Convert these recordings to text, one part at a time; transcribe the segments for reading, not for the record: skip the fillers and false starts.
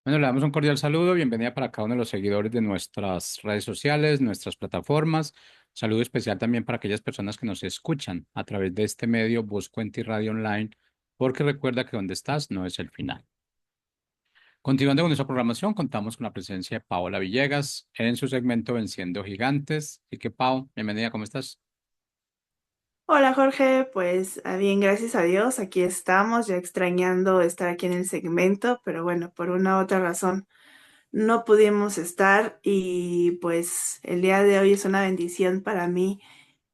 Bueno, le damos un cordial saludo, bienvenida para cada uno de los seguidores de nuestras redes sociales, nuestras plataformas. Saludo especial también para aquellas personas que nos escuchan a través de este medio, Voz Cuenta y Radio Online, porque recuerda que donde estás no es el final. Continuando con nuestra programación, contamos con la presencia de Paola Villegas en su segmento Venciendo Gigantes. Así que, Pao, bienvenida, ¿cómo estás? Hola Jorge, pues bien, gracias a Dios, aquí estamos, ya extrañando estar aquí en el segmento, pero bueno, por una u otra razón no pudimos estar y pues el día de hoy es una bendición para mí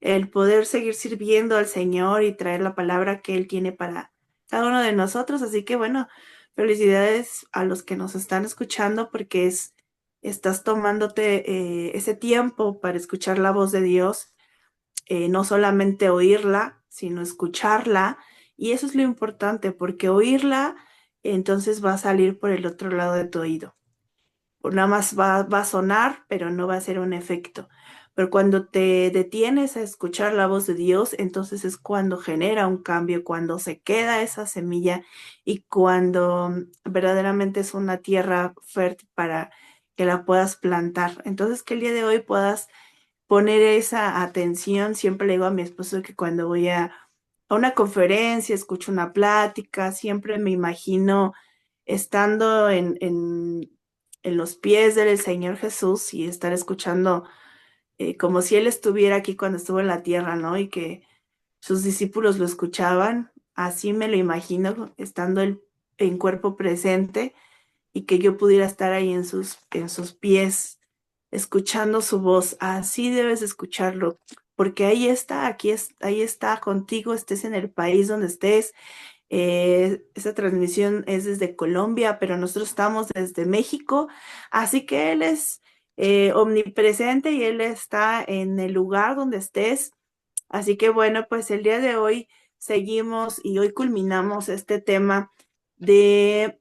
el poder seguir sirviendo al Señor y traer la palabra que Él tiene para cada uno de nosotros, así que bueno, felicidades a los que nos están escuchando porque estás tomándote ese tiempo para escuchar la voz de Dios, no solamente oírla, sino escucharla. Y eso es lo importante, porque oírla entonces va a salir por el otro lado de tu oído. O nada más va a sonar, pero no va a ser un efecto. Pero cuando te detienes a escuchar la voz de Dios, entonces es cuando genera un cambio, cuando se queda esa semilla y cuando verdaderamente es una tierra fértil para que la puedas plantar. Entonces, que el día de hoy puedas poner esa atención. Siempre le digo a mi esposo que cuando voy a una conferencia, escucho una plática, siempre me imagino estando en los pies del Señor Jesús y estar escuchando como si Él estuviera aquí cuando estuvo en la tierra, ¿no? Y que sus discípulos lo escuchaban. Así me lo imagino, estando Él en cuerpo presente y que yo pudiera estar ahí en sus pies, escuchando su voz. Así debes escucharlo, porque ahí está, ahí está contigo, estés en el país donde estés. Esta transmisión es desde Colombia, pero nosotros estamos desde México, así que Él es omnipresente y Él está en el lugar donde estés. Así que bueno, pues el día de hoy seguimos y hoy culminamos este tema de,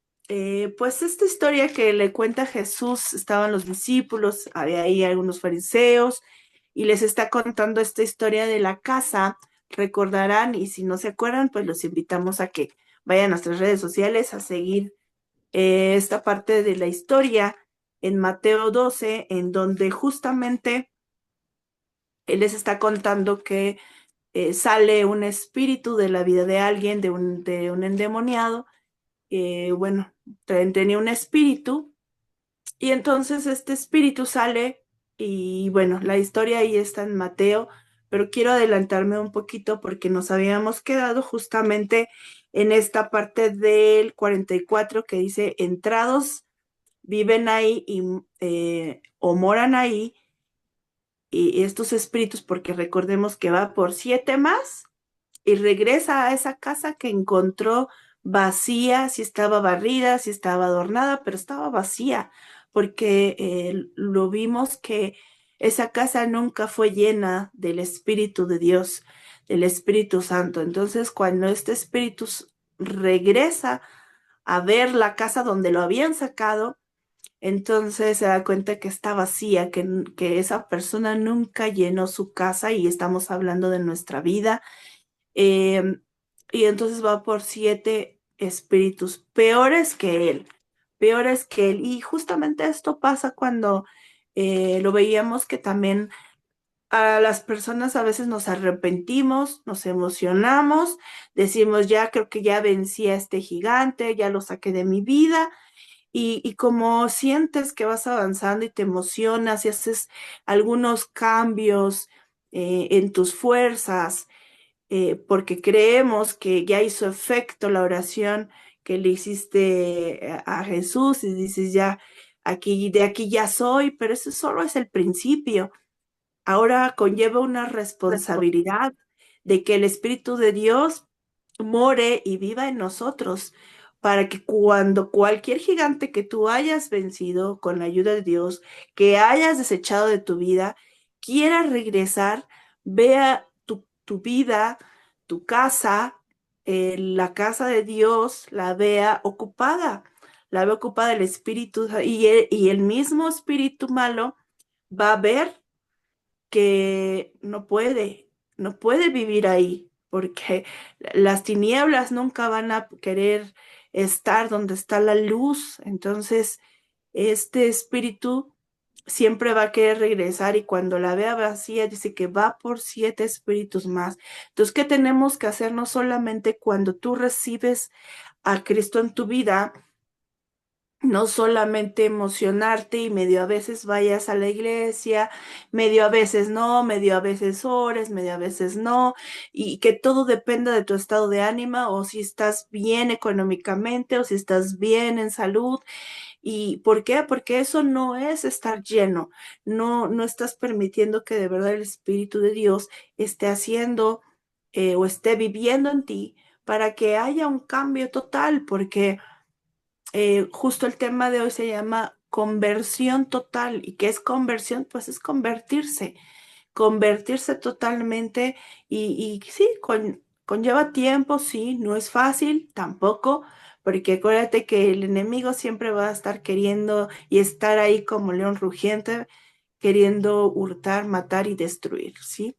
pues esta historia que le cuenta Jesús. Estaban los discípulos, había ahí algunos fariseos y les está contando esta historia de la casa. Recordarán, y si no se acuerdan, pues los invitamos a que vayan a nuestras redes sociales a seguir esta parte de la historia en Mateo 12, en donde justamente Él les está contando que sale un espíritu de la vida de alguien, de un endemoniado. Bueno, tenía un espíritu y entonces este espíritu sale y bueno, la historia ahí está en Mateo, pero quiero adelantarme un poquito porque nos habíamos quedado justamente en esta parte del 44 que dice: entrados viven ahí o moran ahí y estos espíritus, porque recordemos que va por 7 más y regresa a esa casa que encontró vacía, si estaba barrida, si estaba adornada, pero estaba vacía, porque lo vimos que esa casa nunca fue llena del Espíritu de Dios, del Espíritu Santo. Entonces, cuando este Espíritu regresa a ver la casa donde lo habían sacado, entonces se da cuenta que está vacía, que esa persona nunca llenó su casa, y estamos hablando de nuestra vida. Em, y entonces va por 7 espíritus peores que él. Y justamente esto pasa cuando lo veíamos que también a las personas a veces nos arrepentimos, nos emocionamos, decimos: ya creo que ya vencí a este gigante, ya lo saqué de mi vida. Y como sientes que vas avanzando y te emocionas y haces algunos cambios en tus fuerzas, porque creemos que ya hizo efecto la oración que le hiciste a Jesús, y dices: ya, aquí, de aquí ya soy. Pero eso solo es el principio. Ahora conlleva una responsabilidad de que el Espíritu de Dios more y viva en nosotros, para que cuando cualquier gigante que tú hayas vencido con la ayuda de Dios, que hayas desechado de tu vida, quiera regresar, vea tu vida, tu casa, la casa de Dios, la vea ocupada el espíritu, y el mismo espíritu malo va a ver que no puede vivir ahí, porque las tinieblas nunca van a querer estar donde está la luz. Entonces, este espíritu siempre va a querer regresar y cuando la vea vacía dice que va por 7 espíritus más. Entonces, ¿qué tenemos que hacer? No solamente cuando tú recibes a Cristo en tu vida, no solamente emocionarte y medio a veces vayas a la iglesia, medio a veces no, medio a veces ores, medio a veces no, y que todo dependa de tu estado de ánimo o si estás bien económicamente o si estás bien en salud. ¿Y por qué? Porque eso no es estar lleno, no estás permitiendo que de verdad el Espíritu de Dios esté haciendo o esté viviendo en ti para que haya un cambio total, porque justo el tema de hoy se llama conversión total. ¿Y qué es conversión? Pues es convertirse totalmente y sí, conlleva tiempo, sí, no es fácil tampoco, porque acuérdate que el enemigo siempre va a estar queriendo y estar ahí como león rugiente, queriendo hurtar, matar y destruir, ¿sí?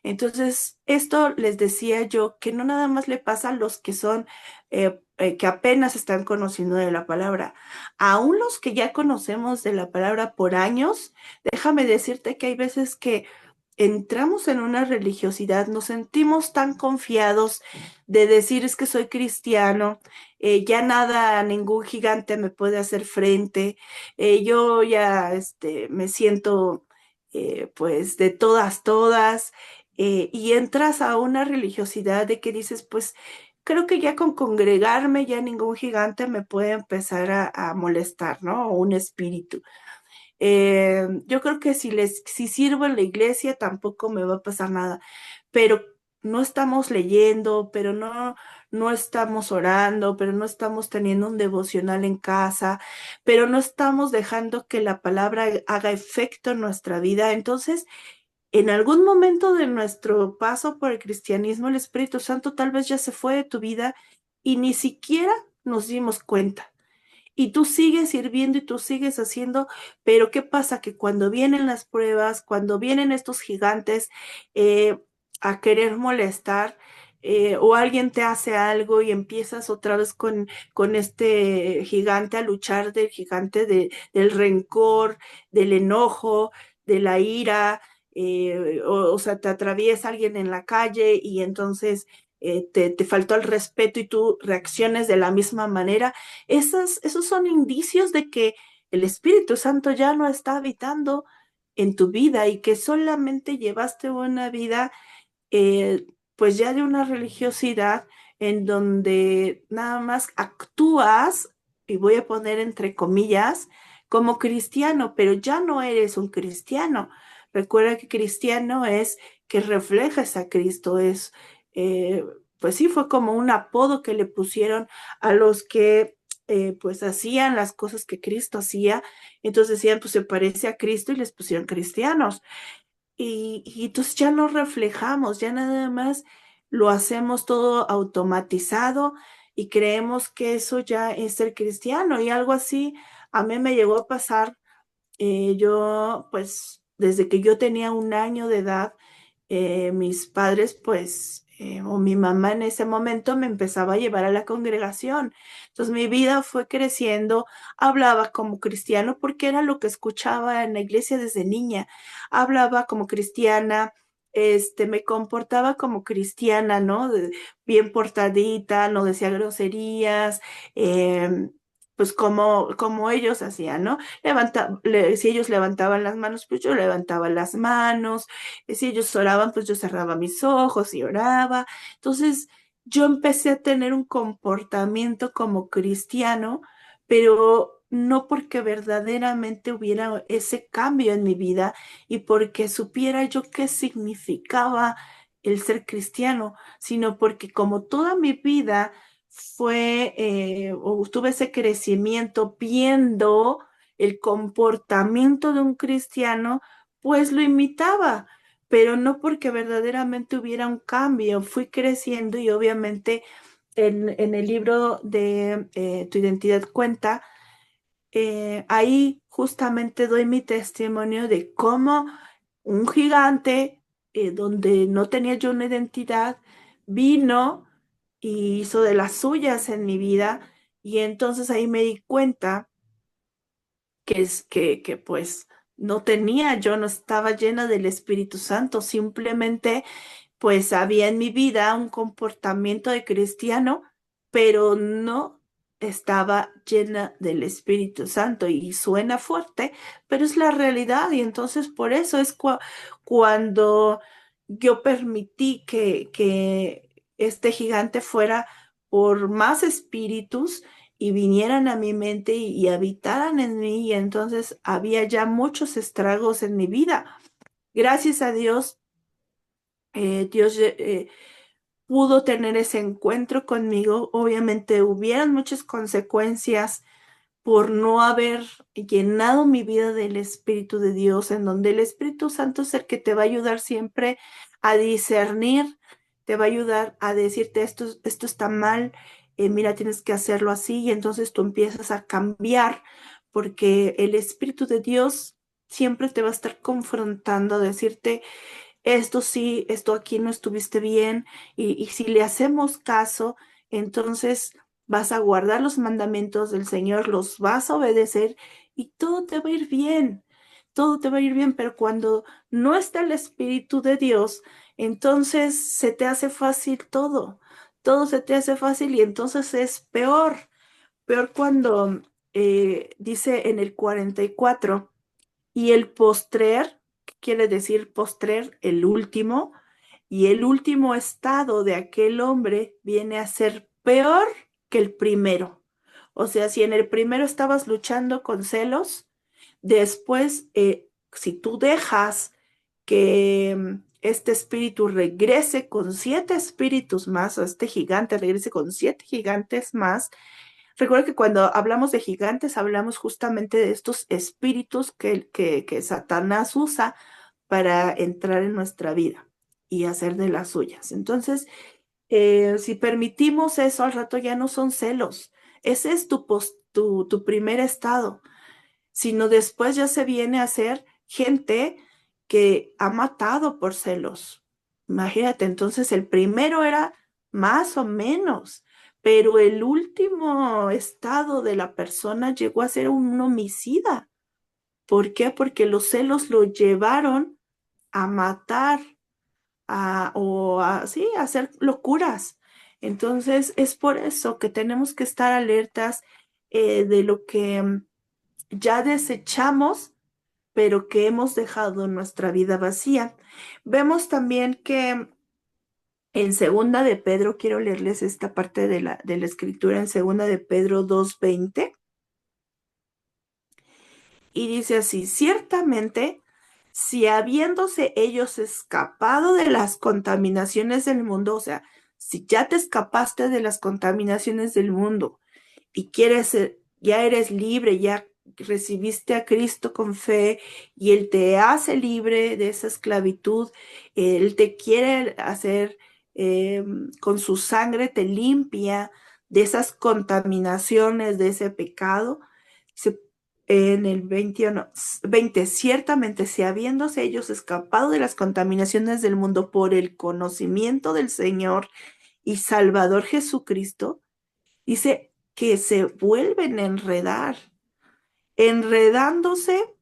Entonces, esto les decía yo que no nada más le pasa a los que son, que apenas están conociendo de la palabra, aún los que ya conocemos de la palabra por años, déjame decirte que hay veces que entramos en una religiosidad, nos sentimos tan confiados de decir es que soy cristiano, ya nada, ningún gigante me puede hacer frente, yo ya me siento pues de todas, todas, y entras a una religiosidad de que dices, pues creo que ya con congregarme ya ningún gigante me puede empezar a molestar, ¿no? O un espíritu. Yo creo que si sirvo en la iglesia tampoco me va a pasar nada, pero no estamos leyendo, pero no estamos orando, pero no estamos teniendo un devocional en casa, pero no estamos dejando que la palabra haga efecto en nuestra vida. Entonces, en algún momento de nuestro paso por el cristianismo, el Espíritu Santo tal vez ya se fue de tu vida y ni siquiera nos dimos cuenta. Y tú sigues sirviendo y tú sigues haciendo, pero ¿qué pasa? Que cuando vienen las pruebas, cuando vienen estos gigantes eh, a querer molestar, o alguien te hace algo y empiezas otra vez con este gigante a luchar del gigante del rencor, del enojo, de la ira, o sea, te atraviesa alguien en la calle y entonces te faltó el respeto y tú reacciones de la misma manera. Esos son indicios de que el Espíritu Santo ya no está habitando en tu vida y que solamente llevaste una vida, pues ya de una religiosidad en donde nada más actúas, y voy a poner entre comillas, como cristiano, pero ya no eres un cristiano. Recuerda que cristiano es que reflejas a Cristo, eh, pues sí, fue como un apodo que le pusieron a los que pues hacían las cosas que Cristo hacía. Entonces decían, pues se parece a Cristo y les pusieron cristianos. Y entonces ya no reflejamos, ya nada más lo hacemos todo automatizado y creemos que eso ya es ser cristiano y algo así a mí me llegó a pasar. Yo, pues, desde que yo tenía un año de edad, mis padres, pues, o mi mamá en ese momento me empezaba a llevar a la congregación. Entonces mi vida fue creciendo, hablaba como cristiano porque era lo que escuchaba en la iglesia desde niña. Hablaba como cristiana, me comportaba como cristiana, ¿no? Bien portadita, no decía groserías, pues como ellos hacían, ¿no? Si ellos levantaban las manos, pues yo levantaba las manos. Si ellos oraban, pues yo cerraba mis ojos y oraba. Entonces, yo empecé a tener un comportamiento como cristiano, pero no porque verdaderamente hubiera ese cambio en mi vida y porque supiera yo qué significaba el ser cristiano, sino porque como toda mi vida fue, o tuve ese crecimiento viendo el comportamiento de un cristiano, pues lo imitaba, pero no porque verdaderamente hubiera un cambio. Fui creciendo y obviamente en el libro de Tu identidad cuenta, ahí justamente doy mi testimonio de cómo un gigante, donde no tenía yo una identidad, vino y hizo de las suyas en mi vida Y entonces ahí me di cuenta que pues no tenía, yo no estaba llena del Espíritu Santo, simplemente pues había en mi vida un comportamiento de cristiano, pero no estaba llena del Espíritu Santo. Y suena fuerte, pero es la realidad. Y entonces por eso es cuando yo permití que este gigante fuera por más espíritus y vinieran a mi mente y habitaran en mí. Y entonces había ya muchos estragos en mi vida. Gracias a Dios, Dios pudo tener ese encuentro conmigo. Obviamente hubieran muchas consecuencias por no haber llenado mi vida del Espíritu de Dios, en donde el Espíritu Santo es el que te va a ayudar siempre a discernir, te va a ayudar a decirte esto está mal, mira, tienes que hacerlo así, y entonces tú empiezas a cambiar, porque el Espíritu de Dios siempre te va a estar confrontando, a decirte, esto sí, esto aquí no estuviste bien, y si le hacemos caso, entonces vas a guardar los mandamientos del Señor, los vas a obedecer y todo te va a ir bien, todo te va a ir bien, pero cuando no está el Espíritu de Dios, entonces se te hace fácil todo, todo se te hace fácil y entonces es peor, peor cuando dice en el 44 y el postrer, ¿qué quiere decir postrer? El último, y el último estado de aquel hombre viene a ser peor que el primero. O sea, si en el primero estabas luchando con celos, después, si tú dejas que este espíritu regrese con 7 espíritus más, o este gigante regrese con 7 gigantes más. Recuerda que cuando hablamos de gigantes, hablamos justamente de estos espíritus que Satanás usa para entrar en nuestra vida y hacer de las suyas. Entonces, si permitimos eso, al rato ya no son celos. Ese es tu primer estado, sino después ya se viene a ser gente que ha matado por celos. Imagínate, entonces el primero era más o menos, pero el último estado de la persona llegó a ser un homicida. ¿Por qué? Porque los celos lo llevaron a matar o a, sí, a hacer locuras. Entonces, es por eso que tenemos que estar alertas de lo que ya desechamos, pero que hemos dejado en nuestra vida vacía. Vemos también que en Segunda de Pedro, quiero leerles esta parte de la escritura en Segunda de Pedro 2:20, y dice así, ciertamente, si habiéndose ellos escapado de las contaminaciones del mundo, o sea, si ya te escapaste de las contaminaciones del mundo y quieres ser, ya eres libre, ya recibiste a Cristo con fe y Él te hace libre de esa esclavitud, Él te quiere hacer, con su sangre te limpia de esas contaminaciones, de ese pecado. Se- en el 21, 20, ciertamente si habiéndose ellos escapado de las contaminaciones del mundo por el conocimiento del Señor y Salvador Jesucristo, dice que se vuelven a enredar, enredándose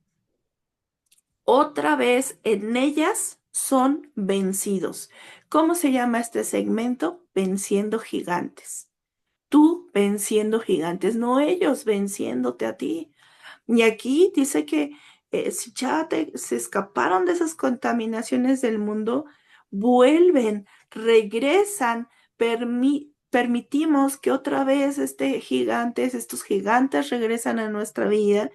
otra vez en ellas son vencidos. ¿Cómo se llama este segmento? Venciendo gigantes. Tú venciendo gigantes, no ellos venciéndote a ti. Y aquí dice que si ya se escaparon de esas contaminaciones del mundo, vuelven, regresan, permitimos que otra vez estos gigantes regresan a nuestra vida,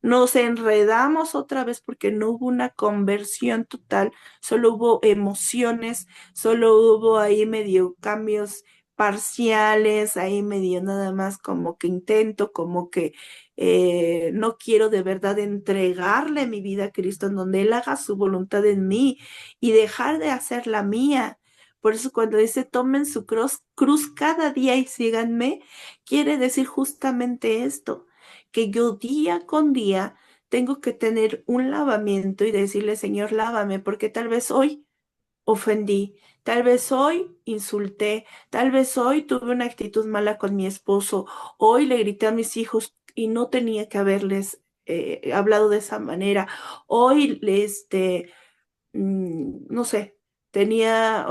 nos enredamos otra vez porque no hubo una conversión total, solo hubo emociones, solo hubo ahí medio cambios parciales, ahí medio nada más como que intento, como que no quiero de verdad entregarle mi vida a Cristo, en donde Él haga su voluntad en mí y dejar de hacer la mía. Por eso cuando dice tomen su cruz cada día y síganme, quiere decir justamente esto, que yo día con día tengo que tener un lavamiento y decirle, Señor, lávame, porque tal vez hoy ofendí, Tal vez hoy insulté, tal vez hoy tuve una actitud mala con mi esposo, hoy le grité a mis hijos y no tenía que haberles hablado de esa manera. Hoy, no sé, tenía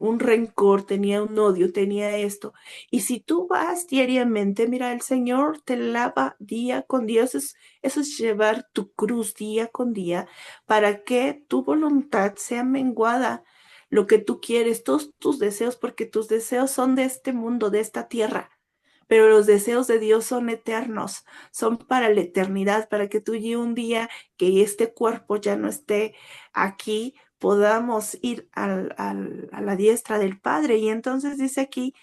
un rencor, tenía un odio, tenía esto. Y si tú vas diariamente, mira, el Señor te lava día con día. Eso es llevar tu cruz día con día para que tu voluntad sea menguada. Lo que tú quieres, todos tus deseos, porque tus deseos son de este mundo, de esta tierra. Pero los deseos de Dios son eternos, son para la eternidad, para que tú y un día que este cuerpo ya no esté aquí, podamos ir a la diestra del Padre. Y entonces dice aquí,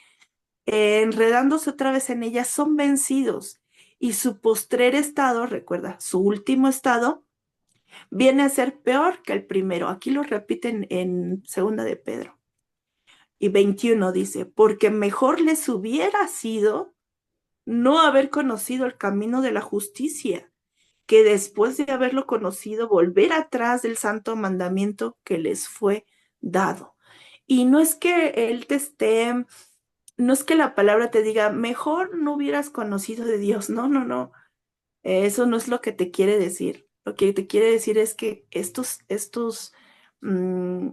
enredándose otra vez en ella, son vencidos. Y su postrer estado, recuerda, su último estado, viene a ser peor que el primero. Aquí lo repiten en segunda de Pedro. Y 21 dice, porque mejor les hubiera sido no haber conocido el camino de la justicia, que después de haberlo conocido, volver atrás del santo mandamiento que les fue dado. Y no es que Él te esté, no es que la palabra te diga, mejor no hubieras conocido de Dios. No, no, no. Eso no es lo que te quiere decir. Lo que te quiere decir es que estos mm,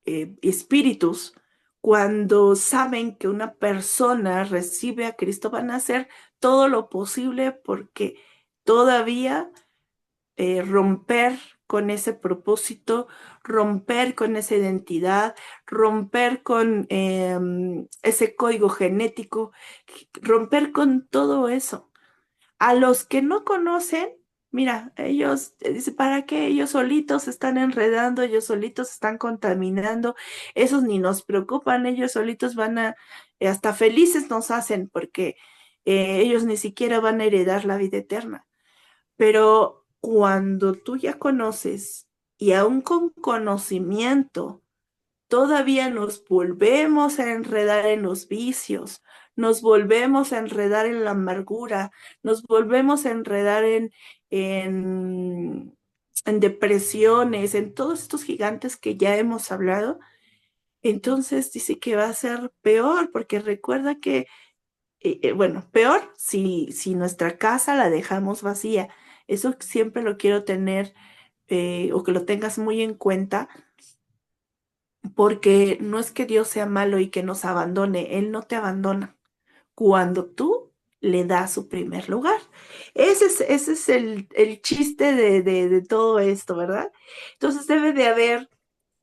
espíritus, cuando saben que una persona recibe a Cristo, van a hacer todo lo posible porque todavía romper con ese propósito, romper con esa identidad, romper con ese código genético, romper con todo eso. A los que no conocen, mira, ellos, dice, ¿para qué? Ellos solitos se están enredando, ellos solitos se están contaminando, esos ni nos preocupan, ellos solitos van a, hasta felices nos hacen porque ellos ni siquiera van a heredar la vida eterna. Pero cuando tú ya conoces y aún con conocimiento, todavía nos volvemos a enredar en los vicios, nos volvemos a enredar en la amargura, nos volvemos a enredar en, en depresiones, en todos estos gigantes que ya hemos hablado. Entonces dice que va a ser peor, porque recuerda que, bueno, peor si nuestra casa la dejamos vacía. Eso siempre lo quiero tener o que lo tengas muy en cuenta porque no es que Dios sea malo y que nos abandone, Él no te abandona cuando tú le das su primer lugar. Ese es el chiste de todo esto, ¿verdad? Entonces debe de haber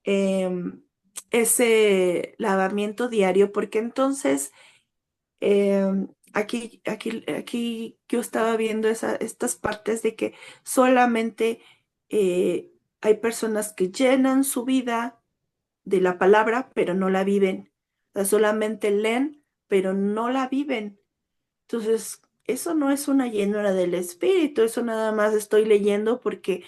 em, ese lavamiento diario, porque entonces aquí yo estaba viendo estas partes de que solamente hay personas que llenan su vida de la palabra, pero no la viven. O sea, solamente leen, pero no la viven. Entonces, eso no es una llenura del espíritu, eso nada más estoy leyendo porque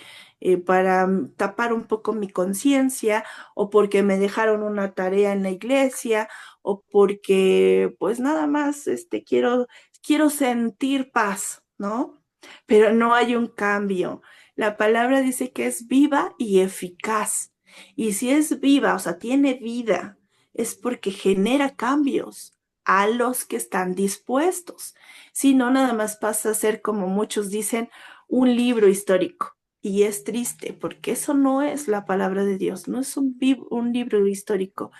para tapar un poco mi conciencia o porque me dejaron una tarea en la iglesia o porque pues nada más quiero sentir paz, ¿no? Pero no hay un cambio. La palabra dice que es viva y eficaz. Y si es viva, o sea, tiene vida, es porque genera cambios a los que están dispuestos. Si no, nada más pasa a ser, como muchos dicen, un libro histórico. Y es triste, porque eso no es la palabra de Dios, no es un libro histórico,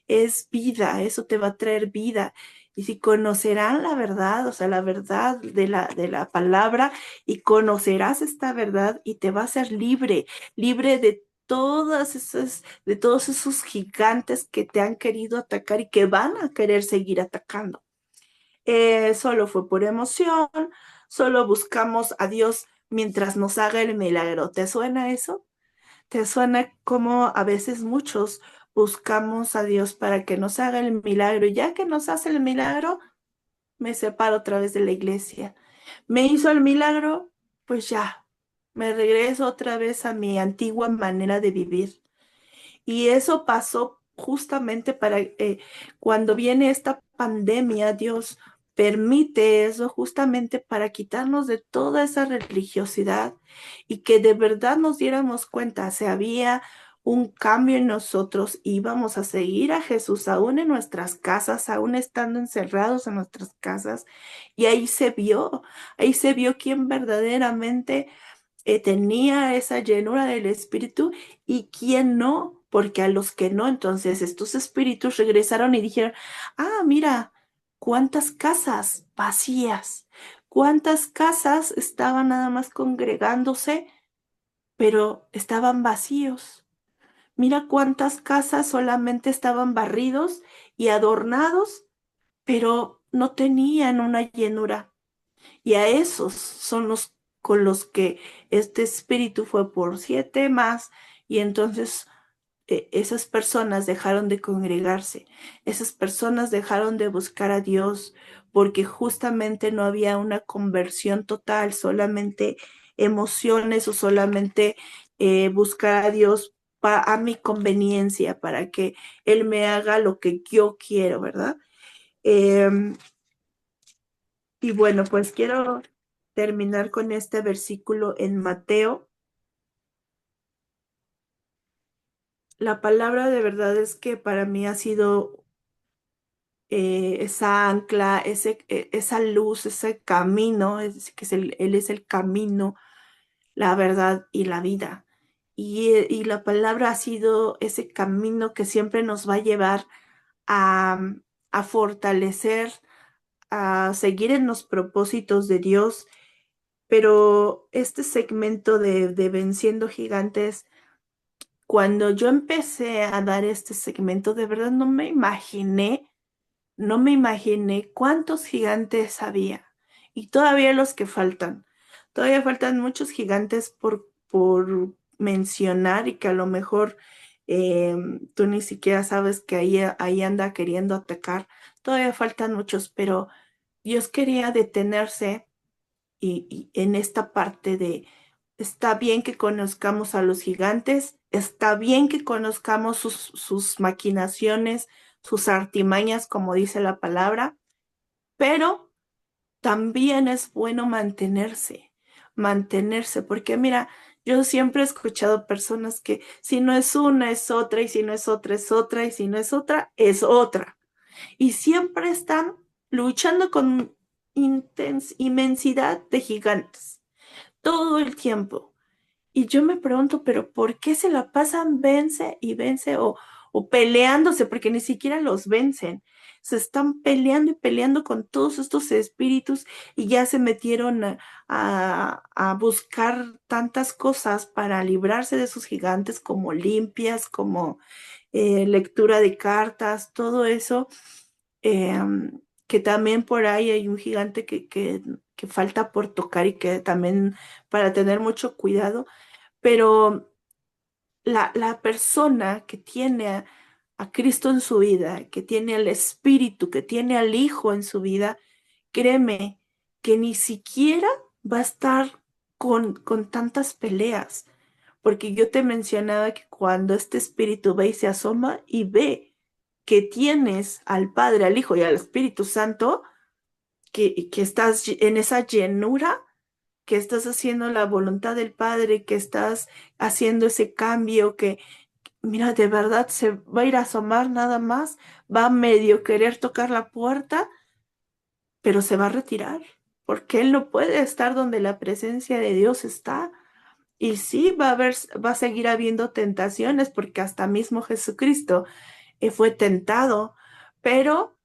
es vida, eso te va a traer vida. Y si conocerán la verdad, o sea, la verdad de la palabra, y conocerás esta verdad y te va a ser libre, libre de todos esos gigantes que te han querido atacar y que van a querer seguir atacando. Solo fue por emoción, solo buscamos a Dios mientras nos haga el milagro. ¿Te suena eso? ¿Te suena como a veces muchos buscamos a Dios para que nos haga el milagro? Y ya que nos hace el milagro, me separo otra vez de la iglesia. Me hizo el milagro, pues ya, me regreso otra vez a mi antigua manera de vivir. Y eso pasó justamente para cuando viene esta pandemia, Dios permite eso justamente para quitarnos de toda esa religiosidad y que de verdad nos diéramos cuenta, se había un cambio en nosotros, íbamos a seguir a Jesús aún en nuestras casas, aún estando encerrados en nuestras casas. Y ahí se vio quién verdaderamente tenía esa llenura del Espíritu y quién no, porque a los que no, entonces estos espíritus regresaron y dijeron, ah, mira, cuántas casas vacías, cuántas casas estaban nada más congregándose, pero estaban vacíos. Mira cuántas casas solamente estaban barridos y adornados, pero no tenían una llenura. Y a esos son los con los que este espíritu fue por 7 más, y entonces esas personas dejaron de congregarse, esas personas dejaron de buscar a Dios, porque justamente no había una conversión total, solamente emociones o solamente buscar a Dios a mi conveniencia, para que Él me haga lo que yo quiero, ¿verdad? Em, y bueno, pues quiero terminar con este versículo en Mateo. La palabra de verdad es que para mí ha sido esa ancla, esa luz, ese camino, Él es el camino, la verdad y la vida. Y la palabra ha sido ese camino que siempre nos va a llevar a, a fortalecer, a seguir en los propósitos de Dios. Pero este segmento de Venciendo Gigantes, cuando yo empecé a dar este segmento, de verdad no me imaginé cuántos gigantes había. Y todavía los que faltan. Todavía faltan muchos gigantes por mencionar, y que a lo mejor tú ni siquiera sabes que ahí anda queriendo atacar. Todavía faltan muchos, pero Dios quería detenerse y en esta parte de, está bien que conozcamos a los gigantes, está bien que conozcamos sus maquinaciones, sus artimañas, como dice la palabra, pero también es bueno mantenerse, porque mira, yo siempre he escuchado personas que si no es una es otra, y si no es otra es otra, y si no es otra es otra. Y siempre están luchando con inmensidad de gigantes todo el tiempo. Y yo me pregunto, pero ¿por qué se la pasan vence y vence o peleándose? Porque ni siquiera los vencen. Se están peleando y peleando con todos estos espíritus, y ya se metieron a buscar tantas cosas para librarse de sus gigantes, como limpias, como lectura de cartas, todo eso. Que también por ahí hay un gigante que falta por tocar, y que también para tener mucho cuidado. Pero la persona que tiene a Cristo en su vida, que tiene al Espíritu, que tiene al Hijo en su vida, créeme que ni siquiera va a estar con tantas peleas. Porque yo te mencionaba que cuando este Espíritu ve y se asoma y ve que tienes al Padre, al Hijo y al Espíritu Santo, que estás en esa llenura, que estás haciendo la voluntad del Padre, que estás haciendo ese cambio, que mira, de verdad se va a ir a asomar nada más, va a medio querer tocar la puerta, pero se va a retirar, porque él no puede estar donde la presencia de Dios está. Y sí, va a seguir habiendo tentaciones, porque hasta mismo Jesucristo fue tentado, pero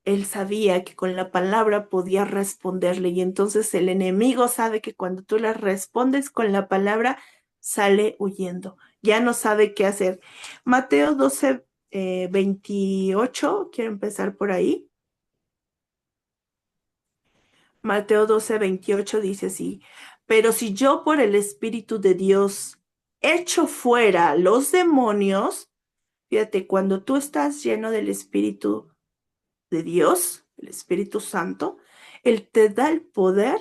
él sabía que con la palabra podía responderle, y entonces el enemigo sabe que cuando tú le respondes con la palabra, sale huyendo, ya no sabe qué hacer. Mateo 12, 28, quiero empezar por ahí. Mateo 12, 28 dice así, pero si yo por el Espíritu de Dios echo fuera los demonios, fíjate, cuando tú estás lleno del Espíritu de Dios, el Espíritu Santo, Él te da el poder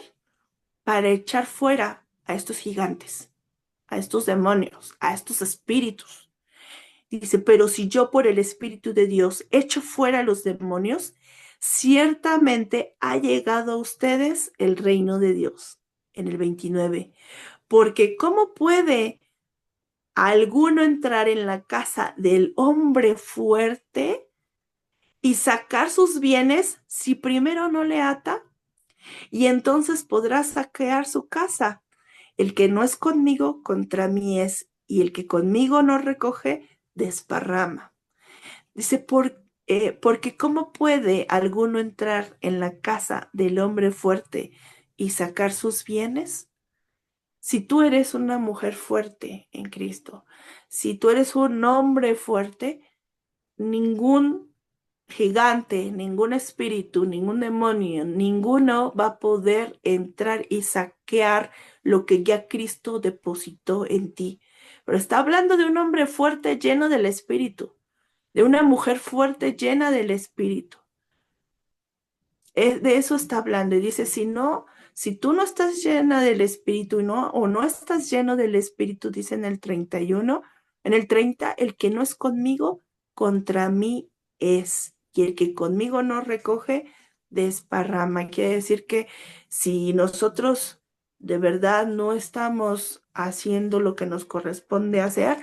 para echar fuera a estos gigantes, a estos demonios, a estos espíritus. Dice, pero si yo por el Espíritu de Dios echo fuera a los demonios, ciertamente ha llegado a ustedes el reino de Dios. En el 29, porque ¿cómo puede alguno entrar en la casa del hombre fuerte y sacar sus bienes si primero no le ata, y entonces podrá saquear su casa. El que no es conmigo, contra mí es, y el que conmigo no recoge, desparrama. Dice, porque ¿cómo puede alguno entrar en la casa del hombre fuerte y sacar sus bienes? Si tú eres una mujer fuerte en Cristo, si tú eres un hombre fuerte, ningún gigante, ningún espíritu, ningún demonio, ninguno va a poder entrar y saquear lo que ya Cristo depositó en ti. Pero está hablando de un hombre fuerte lleno del espíritu, de una mujer fuerte llena del espíritu. De eso está hablando y dice, si no, si tú no estás llena del espíritu o no estás lleno del espíritu, dice en el 31, en el 30, el que no es conmigo, contra mí es. Y el que conmigo no recoge, desparrama. Quiere decir que si nosotros de verdad no estamos haciendo lo que nos corresponde hacer,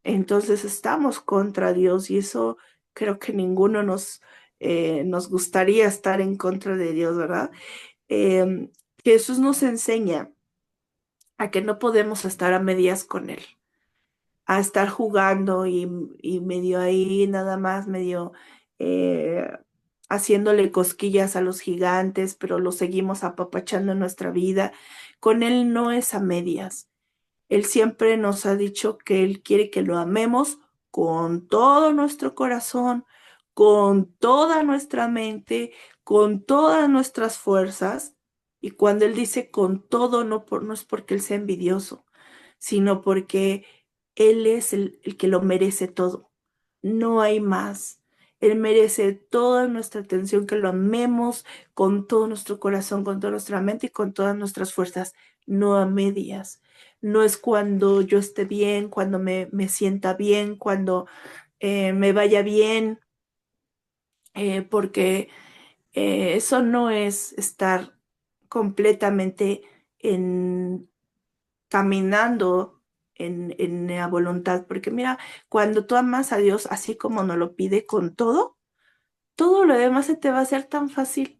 entonces estamos contra Dios y eso creo que ninguno nos gustaría estar en contra de Dios, ¿verdad? Eh, Jesús nos enseña a que no podemos estar a medias con Él, a estar jugando y medio ahí, nada más, medio eh, haciéndole cosquillas a los gigantes, pero los seguimos apapachando en nuestra vida. Con Él no es a medias. Él siempre nos ha dicho que Él quiere que lo amemos con todo nuestro corazón, con toda nuestra mente, con todas nuestras fuerzas. Y cuando Él dice con todo, no es porque Él sea envidioso, sino porque Él es el que lo merece todo. No hay más. Él merece toda nuestra atención, que lo amemos con todo nuestro corazón, con toda nuestra mente y con todas nuestras fuerzas, no a medias. No es cuando yo esté bien, cuando me sienta bien, cuando me vaya bien, porque eso no es estar completamente en, caminando en la voluntad, porque mira, cuando tú amas a Dios así como nos lo pide con todo lo demás se te va a hacer tan fácil.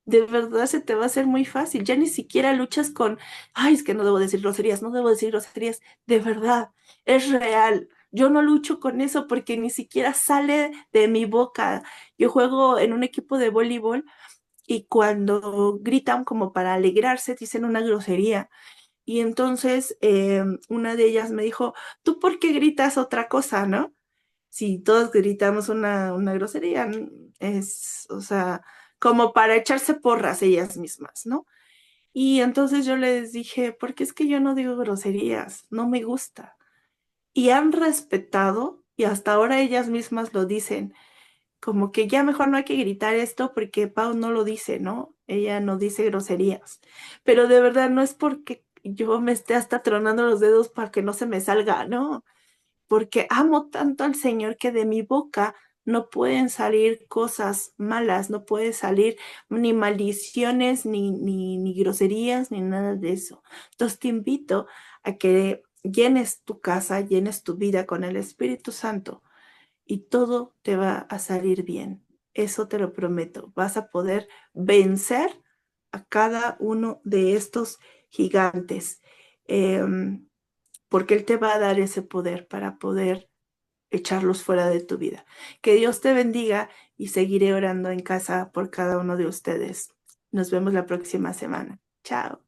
De verdad se te va a hacer muy fácil. Ya ni siquiera luchas con, ay, es que no debo decir groserías, no debo decir groserías. De verdad, es real. Yo no lucho con eso porque ni siquiera sale de mi boca. Yo juego en un equipo de voleibol y cuando gritan como para alegrarse, dicen una grosería. Y entonces una de ellas me dijo, ¿tú por qué gritas otra cosa, no? Si todos gritamos una grosería, es, o sea, como para echarse porras ellas mismas, ¿no? Y entonces yo les dije, porque es que yo no digo groserías, no me gusta. Y han respetado, y hasta ahora ellas mismas lo dicen, como que ya mejor no hay que gritar esto porque Pau no lo dice, ¿no? Ella no dice groserías. Pero de verdad no es porque yo me esté hasta tronando los dedos para que no se me salga, ¿no? Porque amo tanto al Señor que de mi boca no pueden salir cosas malas, no puede salir ni maldiciones, ni groserías, ni nada de eso. Entonces te invito a que llenes tu casa, llenes tu vida con el Espíritu Santo y todo te va a salir bien. Eso te lo prometo. Vas a poder vencer a cada uno de estos gigantes. Em, Porque Él te va a dar ese poder para poder echarlos fuera de tu vida. Que Dios te bendiga y seguiré orando en casa por cada uno de ustedes. Nos vemos la próxima semana. Chao.